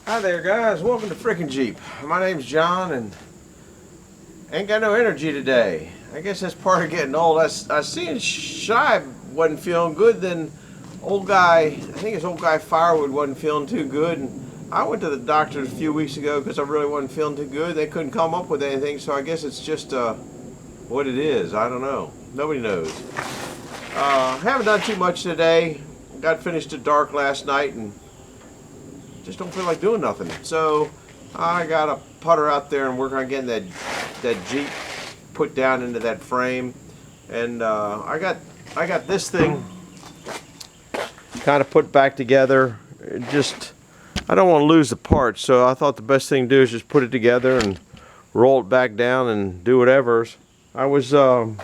Hi there, guys. Welcome to Frickin' Jeep. My name's John, and ain't got no energy today. I guess that's part of getting old. I seen Shy wasn't feeling good. Then old guy, I think his old guy Firewood wasn't feeling too good. And I went to the doctor a few weeks ago because I really wasn't feeling too good. They couldn't come up with anything, so I guess it's just what it is. I don't know. Nobody knows. Haven't done too much today. Got finished at dark last night and just don't feel like doing nothing. So I got a putter out there and working on getting that Jeep put down into that frame. And I got this thing kind of put back together. I don't want to lose the parts, so I thought the best thing to do is just put it together and roll it back down and do whatever. I was and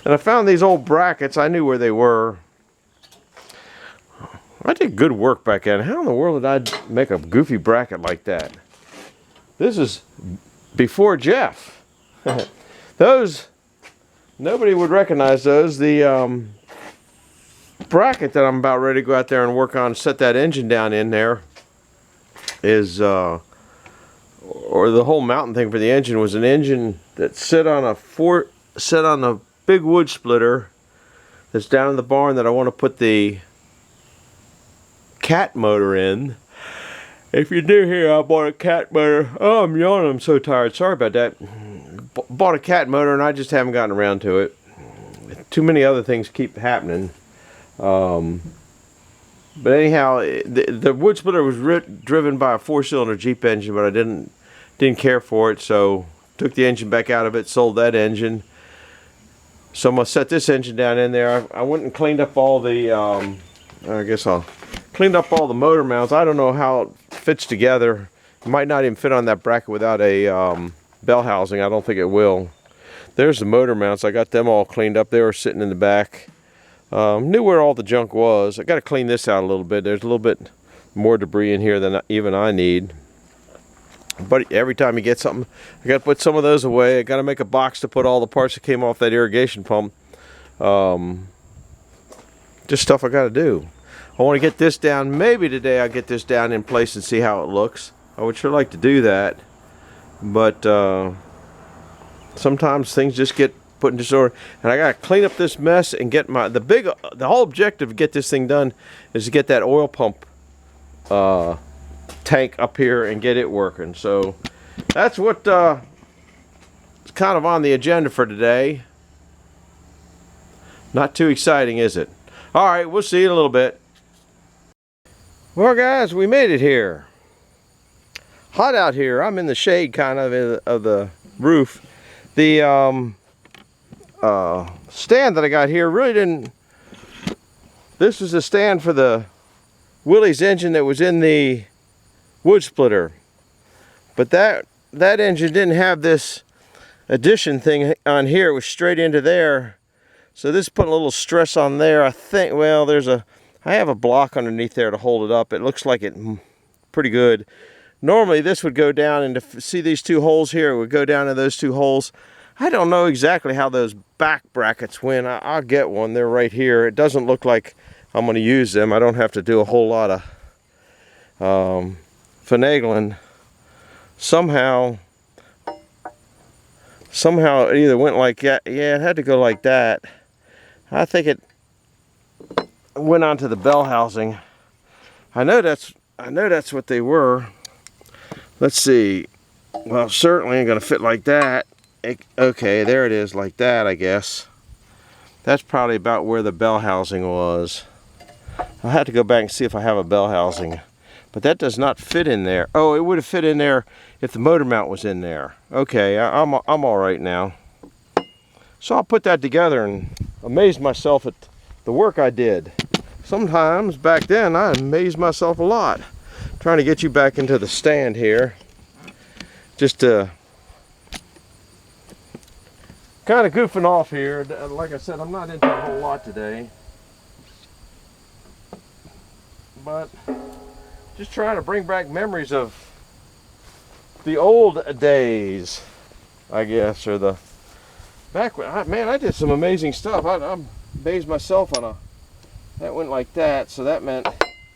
I found these old brackets. I knew where they were. I did good work back then. How in the world did I make a goofy bracket like that? This is before Jeff. Those, nobody would recognize those. The bracket that I'm about ready to go out there and work on, set that engine down in there, is, or the whole mountain thing for the engine was an engine that set on a big wood splitter that's down in the barn that I want to put the cat motor in. If you're new here, I bought a cat motor. Oh, I'm yawning. I'm so tired. Sorry about that. Bought a cat motor and I just haven't gotten around to it. Too many other things keep happening. But anyhow, the wood splitter was driven by a 4-cylinder Jeep engine, but I didn't care for it, so took the engine back out of it, sold that engine. So I'm gonna set this engine down in there. I went and cleaned up all the cleaned up all the motor mounts. I don't know how it fits together. It might not even fit on that bracket without a bell housing. I don't think it will. There's the motor mounts. I got them all cleaned up. They were sitting in the back. Knew where all the junk was. I got to clean this out a little bit. There's a little bit more debris in here than even I need. But every time you get something, I got to put some of those away. I got to make a box to put all the parts that came off that irrigation pump. Just stuff I got to do. I want to get this down. Maybe today I'll get this down in place and see how it looks. I would sure like to do that. But sometimes things just get put in disorder. And I got to clean up this mess and get the whole objective to get this thing done is to get that oil pump tank up here and get it working. So that's what is kind of on the agenda for today. Not too exciting, is it? All right, we'll see you in a little bit. Well, guys, we made it here. Hot out here. I'm in the shade kind of the roof. The stand that I got here really didn't... This was the stand for the Willys engine that was in the wood splitter. But that engine didn't have this addition thing on here. It was straight into there. So this put a little stress on there. I think, well, I have a block underneath there to hold it up. It looks like it pretty good. Normally this would go down, and to see these two holes here, it would go down in those two holes. I don't know exactly how those back brackets went. I'll get one. They're right here. It doesn't look like I'm going to use them. I don't have to do a whole lot of finagling. Somehow it either went like that. Yeah, it had to go like that. I think it went onto the bell housing. I know that's what they were. Let's see. Well, certainly ain't gonna fit like that. Okay, there it is, like that, I guess. That's probably about where the bell housing was. I'll have to go back and see if I have a bell housing. But that does not fit in there. Oh, it would have fit in there if the motor mount was in there. Okay, I'm all right now. So I'll put that together and amaze myself at the work I did. Sometimes back then I amazed myself a lot. Trying to get you back into the stand here. Just kind of goofing off here. Like I said, I'm not into a whole lot today. But just trying to bring back memories of the old days, I guess, or the back when, man, I did some amazing stuff. I amazed myself on that went like that, so that meant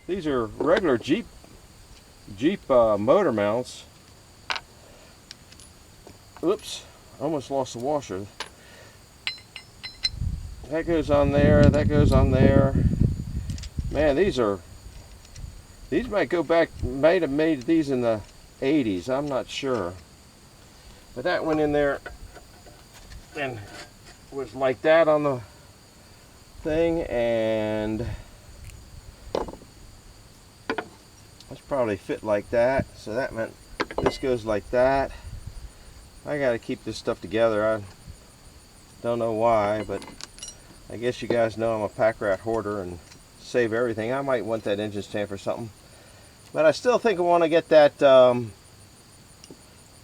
these are regular Jeep Jeep motor mounts. Oops, almost lost the washer. That goes on there, that goes on there. Man, these might go back, might have made these in the 80s, I'm not sure. But that went in there and was like that on the thing, and that's probably fit like that. So that meant this goes like that. I gotta keep this stuff together. I don't know why, but I guess you guys know I'm a pack rat hoarder and save everything. I might want that engine stand for something, but I still think I want to get that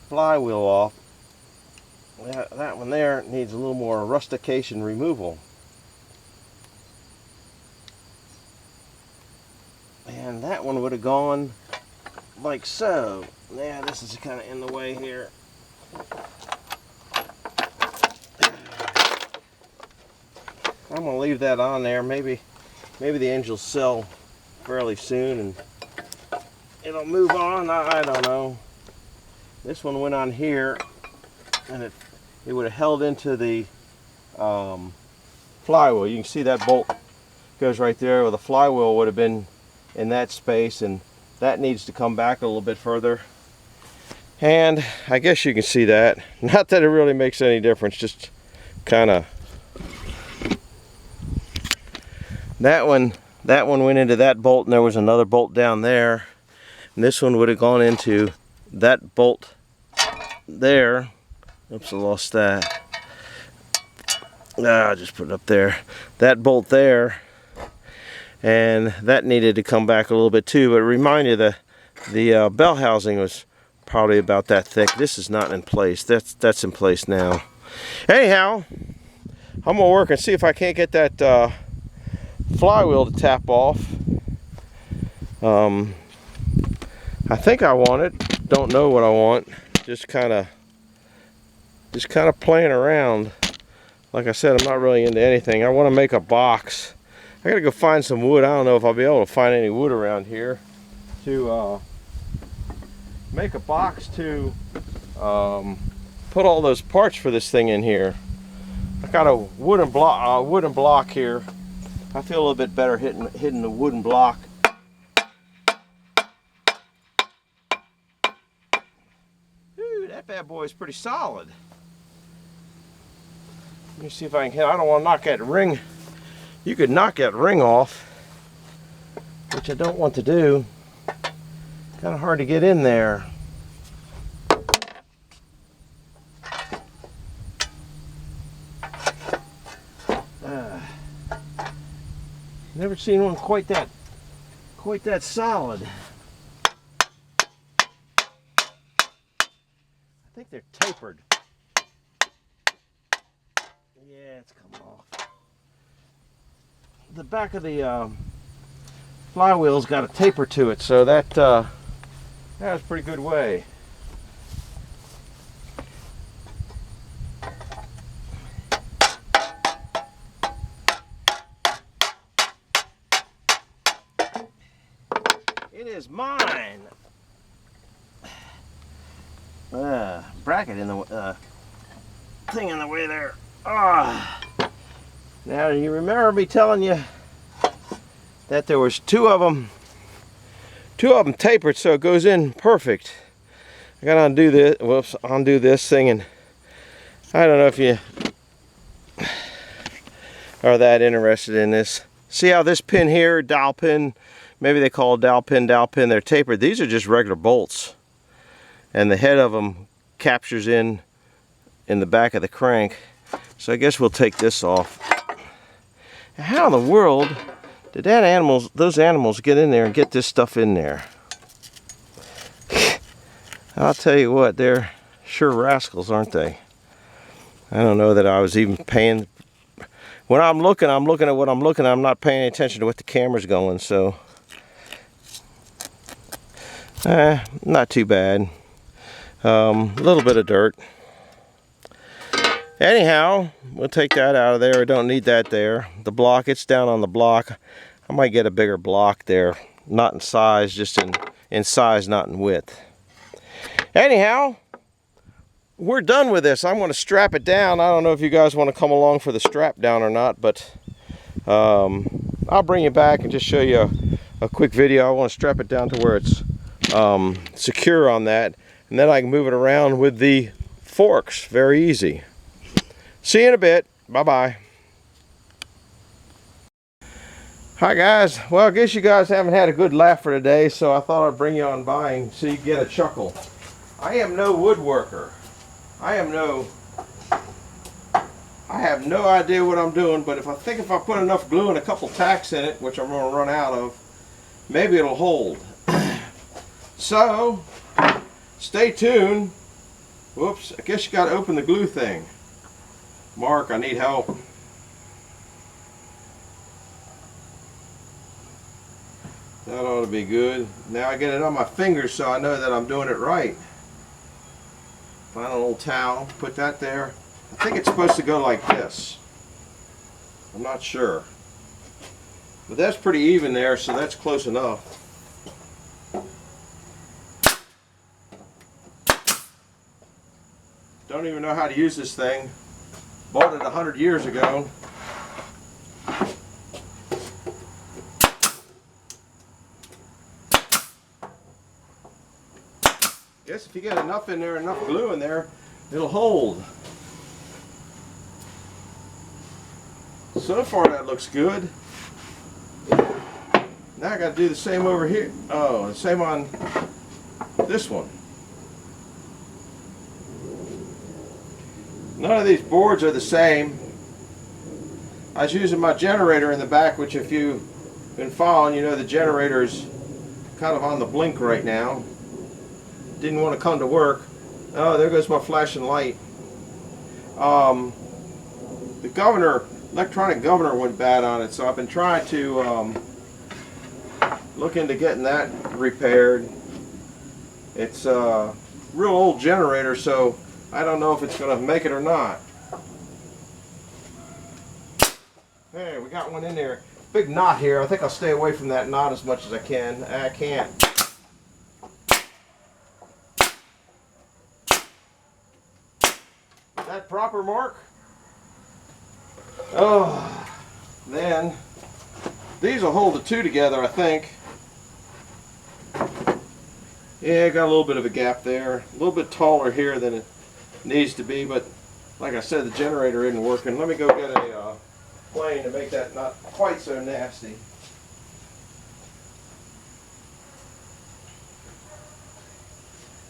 flywheel off. That one there needs a little more rustication removal. And that one would have gone like so. Yeah, this is kind of in the way here. I'm going to leave that on there. Maybe the engine will sell fairly soon and it'll move on. I don't know. This one went on here, and it would have held into the flywheel. You can see that bolt goes right there, where the flywheel would have been in that space, and that needs to come back a little bit further. And I guess you can see that. Not that it really makes any difference, just kind of. That one went into that bolt, and there was another bolt down there. And this one would have gone into that bolt there. Oops, I lost that. I'll just put it up there. That bolt there. And that needed to come back a little bit too. But remind you, the bell housing was probably about that thick. This is not in place. That's in place now. Anyhow, I'm gonna work and see if I can't get that flywheel to tap off. I think I want it. Don't know what I want. Just kind of playing around. Like I said, I'm not really into anything. I want to make a box. I gotta go find some wood. I don't know if I'll be able to find any wood around here to make a box to put all those parts for this thing in here. I got a wooden block here. I feel a little bit better hitting the wooden block. Ooh, that bad boy is pretty solid. Let me see if I can hit. I don't want to knock that ring. You could knock that ring off, which I don't want to do. Kind of hard to get in there. Never seen one quite that solid. I think they're tapered. Yeah, it's come off. The back of the flywheel's got a taper to it, so that's a pretty good way. It is mine. Bracket in the thing in the way there. Now, you remember me telling you that there was two of them tapered, so it goes in perfect. I gotta undo this. Whoops, undo this thing, and I don't know if you are that interested in this. See how this pin here, dowel pin, maybe they call it dowel pin, they're tapered. These are just regular bolts, and the head of them captures in the back of the crank. So I guess we'll take this off. How in the world did those animals get in there and get this stuff in there? I'll tell you what, they're sure rascals, aren't they? I don't know that I was even paying. When I'm looking at what I'm looking at. I'm not paying attention to what the camera's going, so not too bad. A little bit of dirt. Anyhow, we'll take that out of there. I don't need that there. The block, it's down on the block. I might get a bigger block there. Not in size, just in size, not in width. Anyhow, we're done with this. I'm going to strap it down. I don't know if you guys want to come along for the strap down or not, but I'll bring you back and just show you a quick video. I want to strap it down to where it's secure on that, and then I can move it around with the forks. Very easy. See you in a bit. Bye-bye. Hi guys. Well, I guess you guys haven't had a good laugh for today, so I thought I'd bring you on by and so you get a chuckle. I am no woodworker. I have no idea what I'm doing, but if I put enough glue and a couple tacks in it, which I'm going to run out of, maybe it'll hold. So, stay tuned. Whoops, I guess you got to open the glue thing. Mark, I need help. That ought to be good. Now I get it on my fingers so I know that I'm doing it right. Find an old towel, put that there. I think it's supposed to go like this. I'm not sure. But that's pretty even there, so that's close enough. Don't even know how to use this thing. Bought it 100 years ago. Guess if you get enough in there, enough glue in there, it'll hold. So far that looks good. Now I got to do the same over here. Oh, the same on this one. None of these boards are the same. I was using my generator in the back, which if you've been following, you know the generator's kind of on the blink right now. Didn't want to come to work. Oh, there goes my flashing light. The electronic governor went bad on it, so I've been trying to look into getting that repaired. It's a real old generator, so I don't know if it's going to make it or not. Hey, we got one in there. Big knot here. I think I'll stay away from that knot as much as I can. I can't. Is that proper, Mark? Oh, then these will hold the two together, I think. Yeah, got a little bit of a gap there. A little bit taller here than it needs to be, but like I said, the generator isn't working. Let me go get a plane to make that not quite so nasty.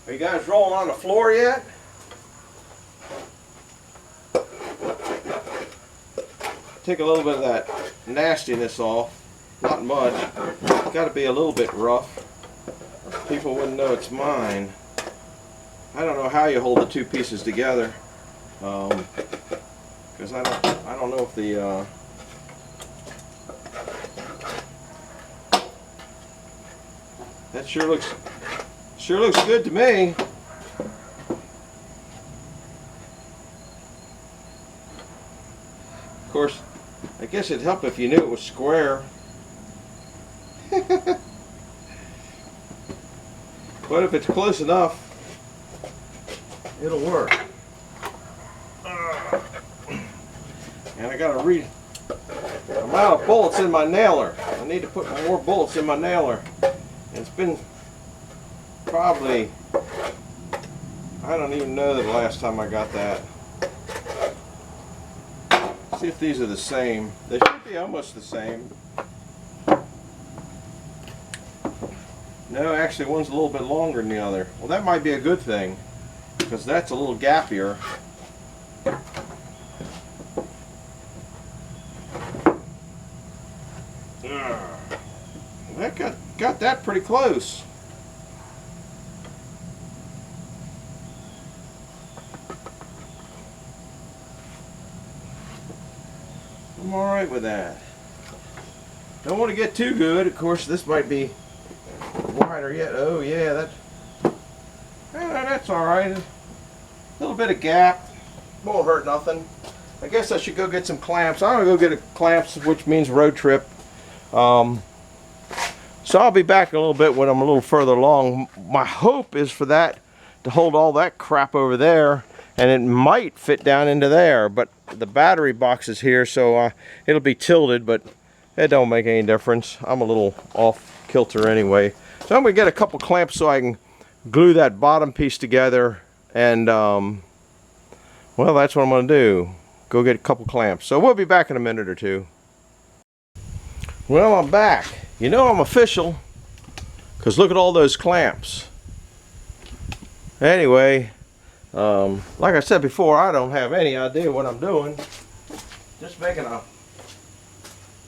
Are you guys rolling on the floor yet? Take a little bit of that nastiness off. Not much. Got to be a little bit rough. People wouldn't know it's mine. I don't know how you hold the two pieces together, because I don't know if the that sure looks good to me. Of course, I guess it'd help if you knew it was square. But if it's close enough, it'll work. And I gotta I'm out of bullets in my nailer. I need to put more bullets in my nailer. And it's been probably, I don't even know the last time I got that. See if these are the same. They should be almost the same. No, actually one's a little bit longer than the other. Well, that might be a good thing, because that's a little gappier. That got that pretty close. I'm alright with that. Don't want to get too good. Of course, this might be wider yet. Oh yeah, that's alright. A little bit of gap. Won't hurt nothing. I guess I should go get some clamps. I'm going to go get clamps, which means road trip. So I'll be back in a little bit when I'm a little further along. My hope is for that to hold all that crap over there, and it might fit down into there, but the battery box is here, so it'll be tilted, but it don't make any difference. I'm a little off kilter anyway. So I'm gonna get a couple clamps so I can glue that bottom piece together, and well, that's what I'm gonna do. Go get a couple clamps. So we'll be back in a minute or two. Well, I'm back. You know I'm official, because look at all those clamps. Anyway, like I said before, I don't have any idea what I'm doing. Just making a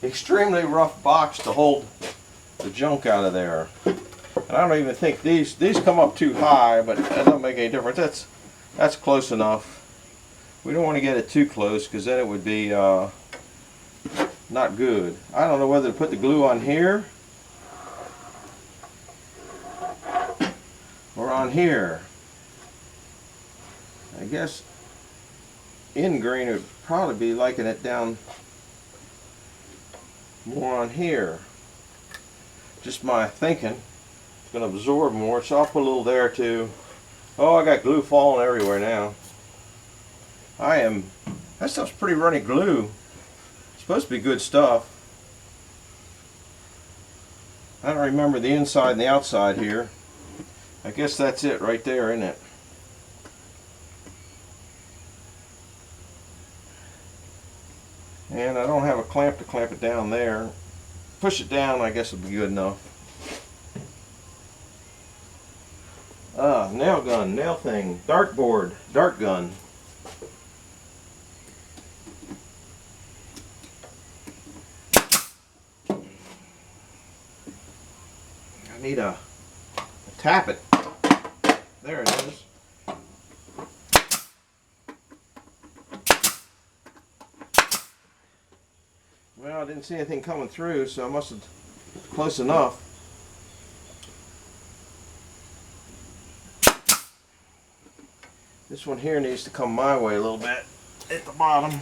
extremely rough box to hold the junk out of there. And I don't even think these come up too high, but that doesn't make any difference. That's close enough. We don't want to get it too close, because then it would be not good. I don't know whether to put the glue on here or on here. I guess in green would probably be liking it down more on here. Just my thinking. It's going to absorb more, so I'll put a little there too. Oh, I got glue falling everywhere now. That stuff's pretty runny glue. It's supposed to be good stuff. I don't remember the inside and the outside here. I guess that's it right there, isn't it? And I don't have a clamp to clamp it down there. Push it down, I guess it'll be good enough. Nail gun, nail thing, dartboard, dart gun. I need a tap it. There it is. Well, I didn't see anything coming through, so I must have close enough. This one here needs to come my way a little bit at the bottom.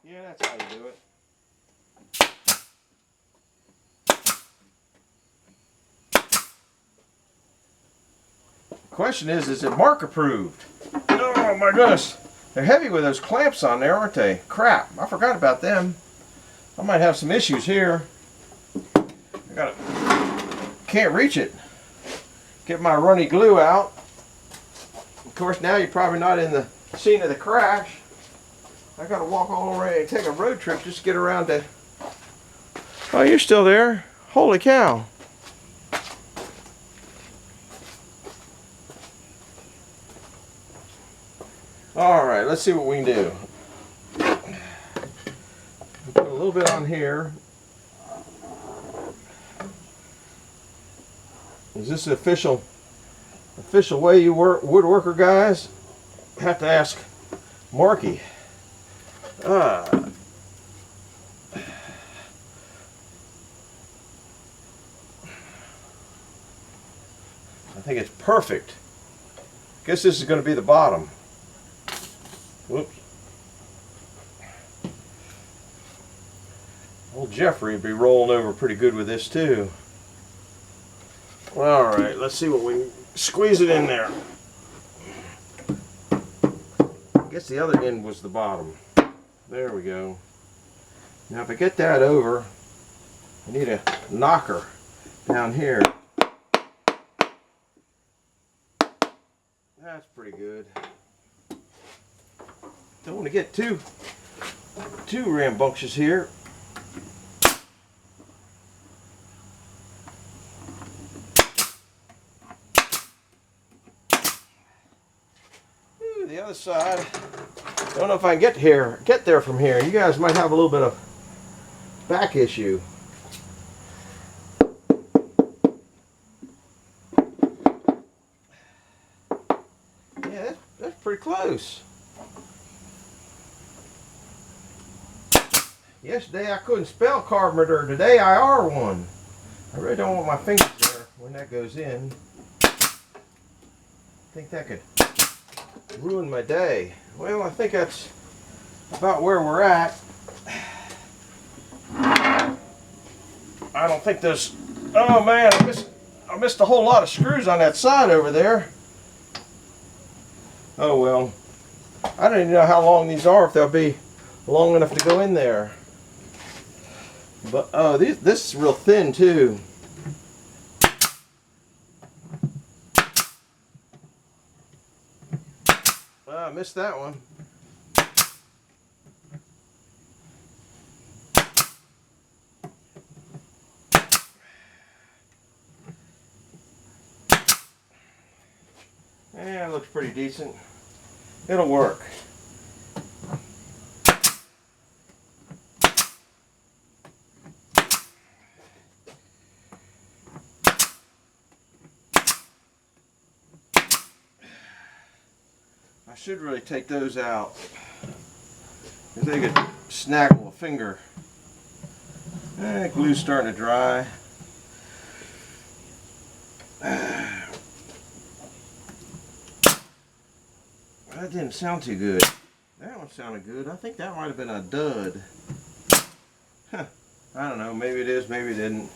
Yeah, that's how you do it. The question is it mark approved? Oh my goodness. They're heavy with those clamps on there, aren't they? Crap, I forgot about them. I might have some issues here. Can't reach it. Get my runny glue out. Of course, now you're probably not in the scene of the crash. I gotta walk all the way and take a road trip just to get around to... Oh, you're still there? Holy cow. Alright, let's see what we can do. Put a little bit on here. Is this the official way you work, woodworker guys? Have to ask Marky. I think it's perfect. Guess this is going to be the bottom. Whoops. Old Jeffrey would be rolling over pretty good with this too. Alright, let's see what we can squeeze it in there. I guess the other end was the bottom. There we go. Now if I get that over, I need a knocker down here. That's pretty good. Don't want to get too rambunctious here. The other side, don't know if I can get there from here. You guys might have a little bit of back issue. Yeah, that's pretty close. Yesterday I couldn't spell carpenter. Today I are one. I really don't want my fingers there when that goes in. I think that could ruin my day. Well, I think that's about where we're at. I don't think there's, oh man, I missed a whole lot of screws on that side over there. Oh well, I don't even know how long these are, if they'll be long enough to go in there. But oh, this is real thin too. Oh, I missed that one. Yeah, it looks pretty decent. It'll work. I should really take those out, because they could snaggle a finger. Glue's starting to dry. That didn't sound too good. That one sounded good. I think that might have been a dud. Huh. I don't know. Maybe it is, maybe it didn't.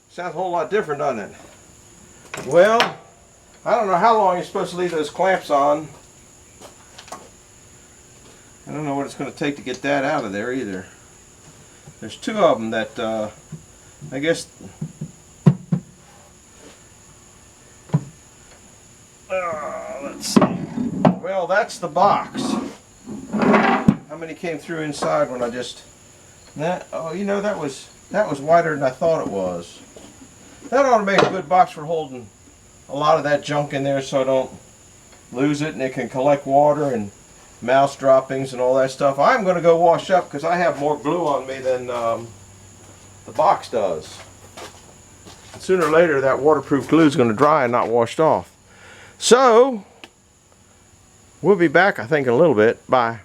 Sounds a whole lot different, doesn't it? Well, I don't know how long you're supposed to leave those clamps on. I don't know what it's going to take to get that out of there either. There's two of them that I guess let's see. Well, that's the box. How many came through inside when I just that? Oh, you know, that was wider than I thought it was. That ought to make a good box for holding a lot of that junk in there, so I don't lose it, and it can collect water and mouse droppings and all that stuff. I'm going to go wash up because I have more glue on me than the box does. And sooner or later, that waterproof glue is going to dry and not washed off. So we'll be back, I think, in a little bit. Bye.